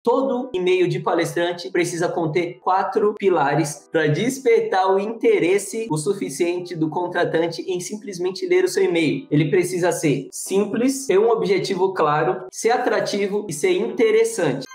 Todo e-mail de palestrante precisa conter 4 pilares para despertar o interesse o suficiente do contratante em simplesmente ler o seu e-mail. Ele precisa ser simples, ter um objetivo claro, ser atrativo e ser interessante.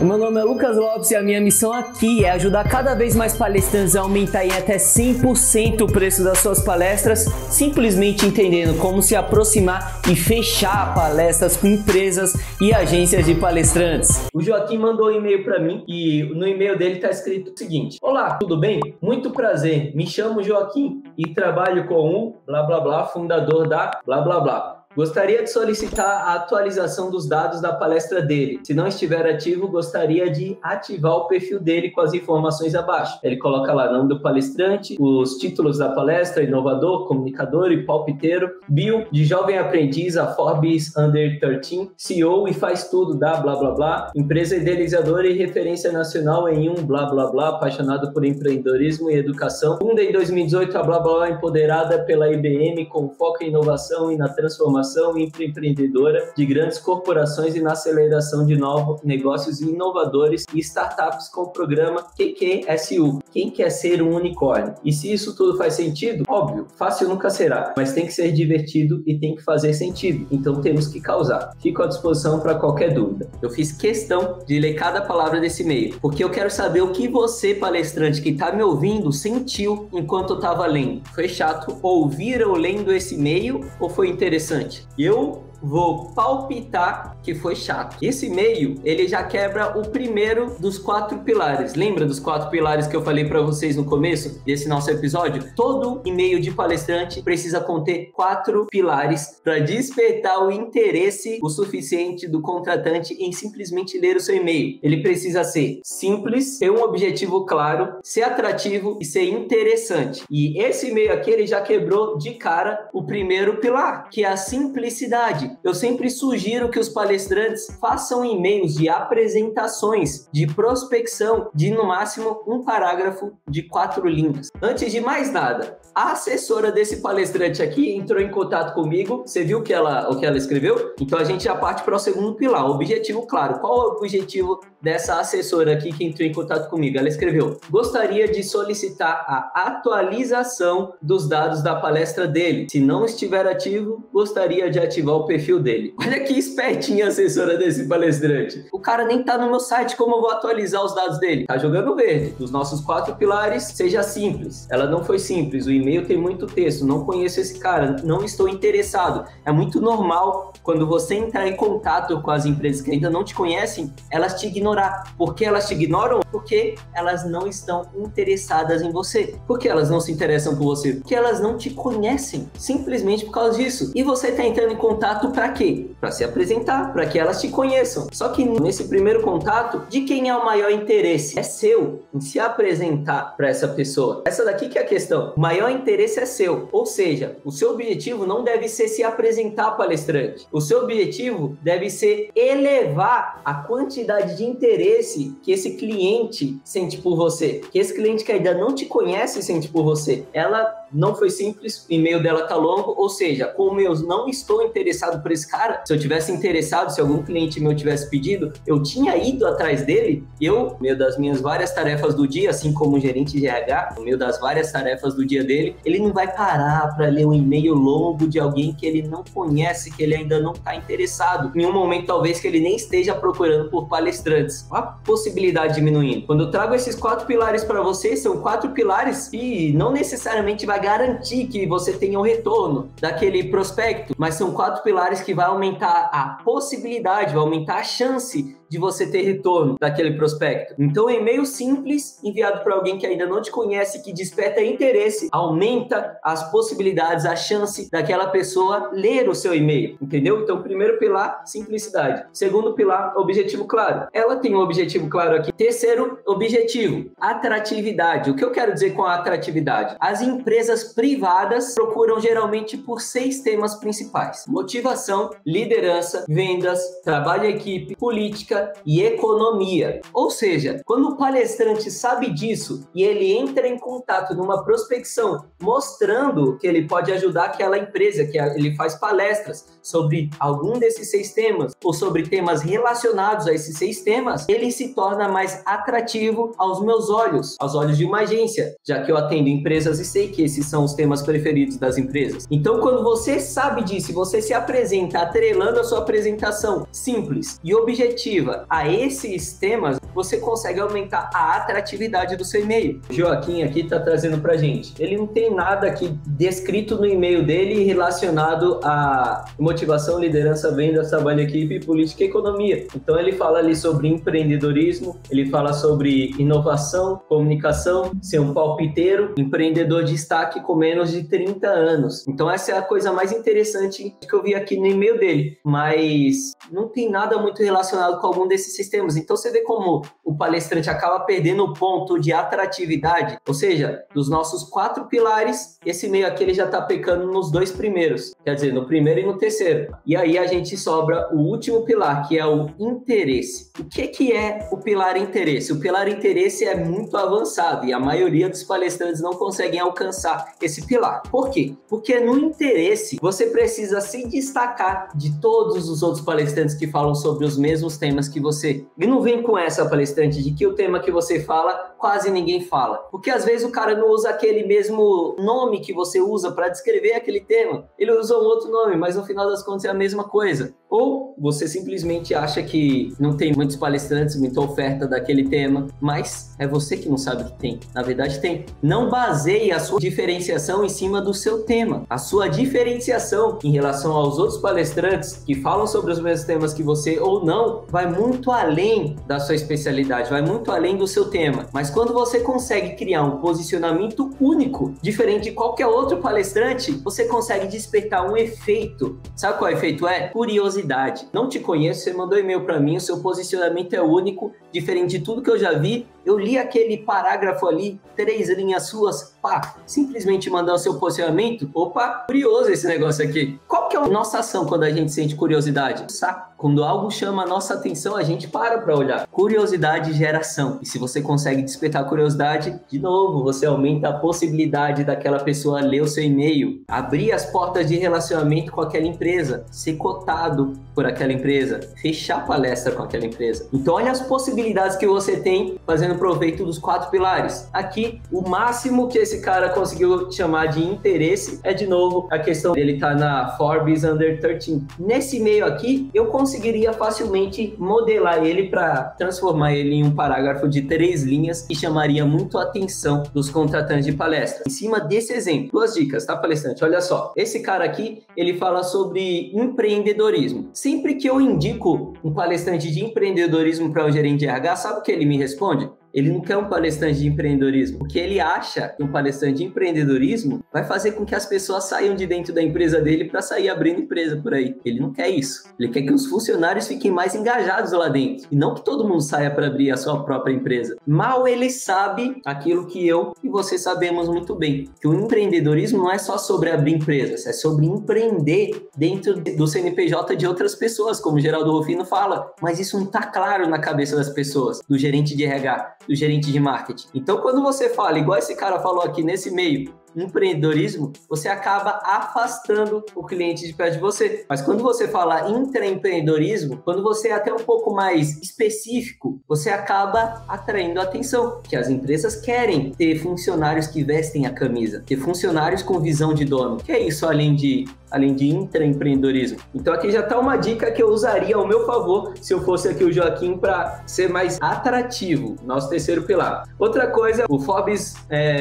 O meu nome é Lucas Lopes e a minha missão aqui é ajudar cada vez mais palestrantes a aumentar em até 100% o preço das suas palestras, simplesmente entendendo como se aproximar e fechar palestras com empresas e agências de palestrantes. O Joaquim mandou um e-mail para mim e no e-mail dele está escrito o seguinte: Olá, tudo bem? Muito prazer, me chamo Joaquim e trabalho com o blá blá blá, fundador da blá blá blá. Gostaria de solicitar a atualização dos dados da palestra dele. Se não estiver ativo, gostaria de ativar o perfil dele com as informações abaixo. Ele coloca lá o nome do palestrante, os títulos da palestra, inovador, comunicador e palpiteiro, bio, de jovem aprendiz a Forbes Under 13, CEO e faz tudo da blá blá blá, empresa idealizadora e referência nacional em blá blá blá, apaixonado por empreendedorismo e educação. Funda em 2018 a blá blá blá, empoderada pela IBM com foco em inovação e na transformação empreendedora de grandes corporações e na aceleração de novos negócios inovadores e startups com o programa QQSU. Quem quer ser um unicórnio? E se isso tudo faz sentido? Óbvio, fácil nunca será, mas tem que ser divertido e tem que fazer sentido. Então temos que causar. Fico à disposição para qualquer dúvida. Eu fiz questão de ler cada palavra desse e-mail, porque eu quero saber o que você, palestrante que está me ouvindo, sentiu enquanto eu estava lendo. Foi chato ouvir eu lendo esse e-mail ou foi interessante? Eu vou palpitar que foi chato. Esse e-mail, ele já quebra o primeiro dos 4 pilares. Lembra dos 4 pilares que eu falei para vocês no começo desse nosso episódio? Todo e-mail de palestrante precisa conter 4 pilares para despertar o interesse o suficiente do contratante em simplesmente ler o seu e-mail. Ele precisa ser simples, ter um objetivo claro, ser atrativo e ser interessante. E esse e-mail aqui, ele já quebrou de cara o primeiro pilar, que é a simplicidade. Eu sempre sugiro que os palestrantes façam e-mails de apresentações, de prospecção, de no máximo um parágrafo de 4 linhas. Antes de mais nada, a assessora desse palestrante aqui entrou em contato comigo. Você viu o que ela escreveu? Então a gente já parte para o segundo pilar, objetivo claro. Qual é o objetivo dessa assessora aqui que entrou em contato comigo? Ela escreveu: gostaria de solicitar a atualização dos dados da palestra dele. Se não estiver ativo, gostaria de ativar o perfil dele. Olha que espertinha a assessora desse palestrante. O cara nem tá no meu site, como eu vou atualizar os dados dele? Tá jogando verde. Dos nossos 4 pilares, seja simples. Ela não foi simples. O e-mail tem muito texto. Não conheço esse cara. Não estou interessado. É muito normal quando você entrar em contato com as empresas que ainda não te conhecem, elas te ignorar. Por que elas te ignoram? Porque elas não estão interessadas em você. Por que elas não se interessam por você? Porque elas não te conhecem. Simplesmente por causa disso. E você tá entrando em contato para quê? Para se apresentar, para que elas te conheçam. Só que nesse primeiro contato, de quem é o maior interesse? É seu, em se apresentar para essa pessoa. Essa daqui que é a questão. O maior interesse é seu. Ou seja, o seu objetivo não deve ser se apresentar palestrante. O seu objetivo deve ser elevar a quantidade de interesse que esse cliente sente por você. Que esse cliente que ainda não te conhece sente por você. Ela não foi simples, o e-mail dela tá longo, ou seja, como eu não estou interessado por esse cara, se eu tivesse interessado, se algum cliente meu tivesse pedido, eu tinha ido atrás dele, no meio das minhas várias tarefas do dia, assim como o gerente de RH, no meio das várias tarefas do dia dele, ele não vai parar para ler um e-mail longo de alguém que ele não conhece, que ele ainda não está interessado, em um momento talvez que ele nem esteja procurando por palestrantes. A possibilidade diminuindo. Quando eu trago esses 4 pilares para vocês, são 4 pilares e não necessariamente vai garantir que você tenha um retorno daquele prospecto, mas são 4 pilares que vai aumentar a possibilidade, vai aumentar a chance de você ter retorno daquele prospecto. Então, um e-mail simples enviado para alguém que ainda não te conhece, que desperta interesse, aumenta as possibilidades, a chance daquela pessoa ler o seu e-mail, entendeu? Então, primeiro pilar, simplicidade. Segundo pilar, objetivo claro. Ela tem um objetivo claro aqui. Terceiro objetivo, atratividade. O que eu quero dizer com a atratividade? As empresas privadas procuram geralmente por 6 temas principais: motivação, liderança, vendas, trabalho em equipe, política política e economia. Ou seja, quando o palestrante sabe disso e ele entra em contato numa prospecção mostrando que ele pode ajudar aquela empresa, que ele faz palestras sobre algum desses 6 temas ou sobre temas relacionados a esses 6 temas, ele se torna mais atrativo aos meus olhos, aos olhos de uma agência, já que eu atendo empresas e sei que esses são os temas preferidos das empresas. Então, quando você sabe disso e você se apresenta atrelando a sua apresentação simples e objetiva a esses temas, você consegue aumentar a atratividade do seu e-mail. O Joaquim aqui está trazendo pra gente. Ele não tem nada aqui descrito no e-mail dele relacionado a motivação, liderança, vendas, trabalho em equipe, política e economia. Então ele fala ali sobre empreendedorismo, ele fala sobre inovação, comunicação, ser um palpiteiro, empreendedor de destaque com menos de 30 anos. Então essa é a coisa mais interessante que eu vi aqui no e-mail dele, mas não tem nada muito relacionado com algum desses sistemas. Então você vê como o palestrante acaba perdendo o ponto de atratividade, ou seja, dos nossos 4 pilares, esse meio aqui ele já está pecando nos 2 primeiros, quer dizer, no primeiro e no terceiro. E aí a gente sobra o último pilar, que é o interesse. O que é o pilar interesse? O pilar interesse é muito avançado e a maioria dos palestrantes não conseguem alcançar esse pilar. Por quê? Porque no interesse você precisa se destacar de todos os outros palestrantes que falam sobre os mesmos temas que você. E não vem com essa, palestrante, de que o tema que você fala quase ninguém fala. Porque às vezes o cara não usa aquele mesmo nome que você usa para descrever aquele tema. Ele usa um outro nome, mas no final das contas é a mesma coisa. Ou você simplesmente acha que não tem muitos palestrantes, muita oferta daquele tema, mas é você que não sabe que tem. Na verdade tem. Não baseie a sua diferenciação em cima do seu tema. A sua diferenciação em relação aos outros palestrantes que falam sobre os mesmos temas que você ou não, vai muito além da sua especialidade, vai muito além do seu tema. Mas quando você consegue criar um posicionamento único, diferente de qualquer outro palestrante, você consegue despertar um efeito. Sabe qual efeito é? Curiosidade. Não te conheço, você mandou e-mail para mim, o seu posicionamento é único, diferente de tudo que eu já vi. Eu li aquele parágrafo ali, 3 linhas suas, pá, simplesmente mandar o seu posicionamento. Opa, curioso esse negócio aqui. Qual que é a nossa ação quando a gente sente curiosidade? Saco. Quando algo chama a nossa atenção, a gente para olhar. Curiosidade gera ação. E se você consegue despertar a curiosidade, de novo, você aumenta a possibilidade daquela pessoa ler o seu e-mail, abrir as portas de relacionamento com aquela empresa, ser cotado por aquela empresa, fechar palestra com aquela empresa. Então, olha as possibilidades que você tem fazendo proveito dos 4 pilares. Aqui, o máximo que esse cara conseguiu chamar de interesse é, de novo, a questão dele estar na Forbes Under 13. Nesse meio aqui, eu conseguiria facilmente modelar ele para transformar ele em um parágrafo de 3 linhas que chamaria muito a atenção dos contratantes de palestra. Em cima desse exemplo, 2 dicas, tá, palestrante? Olha só, esse cara aqui, ele fala sobre empreendedorismo. Sempre que eu indico um palestrante de empreendedorismo para um gerente de RH, sabe o que ele me responde? Ele não quer um palestrante de empreendedorismo, porque ele acha que um palestrante de empreendedorismo vai fazer com que as pessoas saiam de dentro da empresa dele para sair abrindo empresa por aí. Ele não quer isso. Ele quer que os funcionários fiquem mais engajados lá dentro, e não que todo mundo saia para abrir a sua própria empresa. Mal ele sabe aquilo que eu e você sabemos muito bem, que o empreendedorismo não é só sobre abrir empresas, é sobre empreender dentro do CNPJ de outras pessoas, como o Geraldo Rufino fala, mas isso não está claro na cabeça das pessoas, do gerente de RH, do gerente de marketing. Então, quando você fala, igual esse cara falou aqui nesse meio, empreendedorismo, você acaba afastando o cliente de perto de você. Mas quando você fala intraempreendedorismo, quando você é até um pouco mais específico, você acaba atraindo a atenção, que as empresas querem ter funcionários que vestem a camisa, ter funcionários com visão de dono. Que é isso além de intraempreendedorismo? Então aqui já está uma dica que eu usaria ao meu favor se eu fosse aqui o Joaquim para ser mais atrativo, nosso terceiro pilar. Outra coisa, o Forbes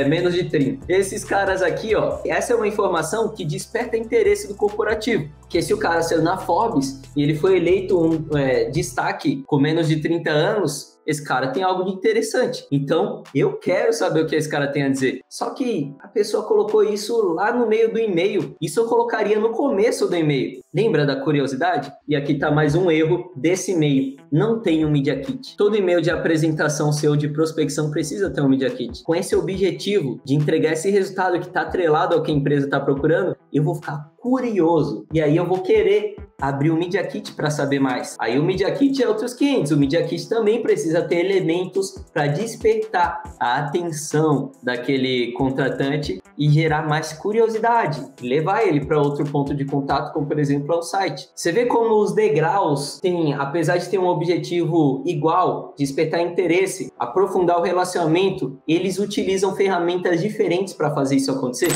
menos de 30. Esses caras aqui, ó, essa é uma informação que desperta interesse do corporativo. Porque se o cara saiu na Forbes e ele foi eleito um destaque com menos de 30 anos, esse cara tem algo de interessante. Então, eu quero saber o que esse cara tem a dizer. Só que a pessoa colocou isso lá no meio do e-mail. Isso eu colocaria no começo do e-mail. Lembra da curiosidade? E aqui tá mais um erro desse e-mail. Não tem um Media Kit. Todo e-mail de apresentação seu de prospecção precisa ter um Media Kit. Com esse objetivo de entregar esse resultado que está atrelado ao que a empresa está procurando, eu vou ficar curioso. E aí eu vou querer abrir o Media Kit para saber mais. Aí o Media Kit é outros 500. O Media Kit também precisa ter elementos para despertar a atenção daquele contratante e gerar mais curiosidade, levar ele para outro ponto de contato, como por exemplo ao site. Você vê como os degraus têm, apesar de ter um objetivo igual, despertar interesse, aprofundar o relacionamento, eles utilizam ferramentas diferentes para fazer isso acontecer?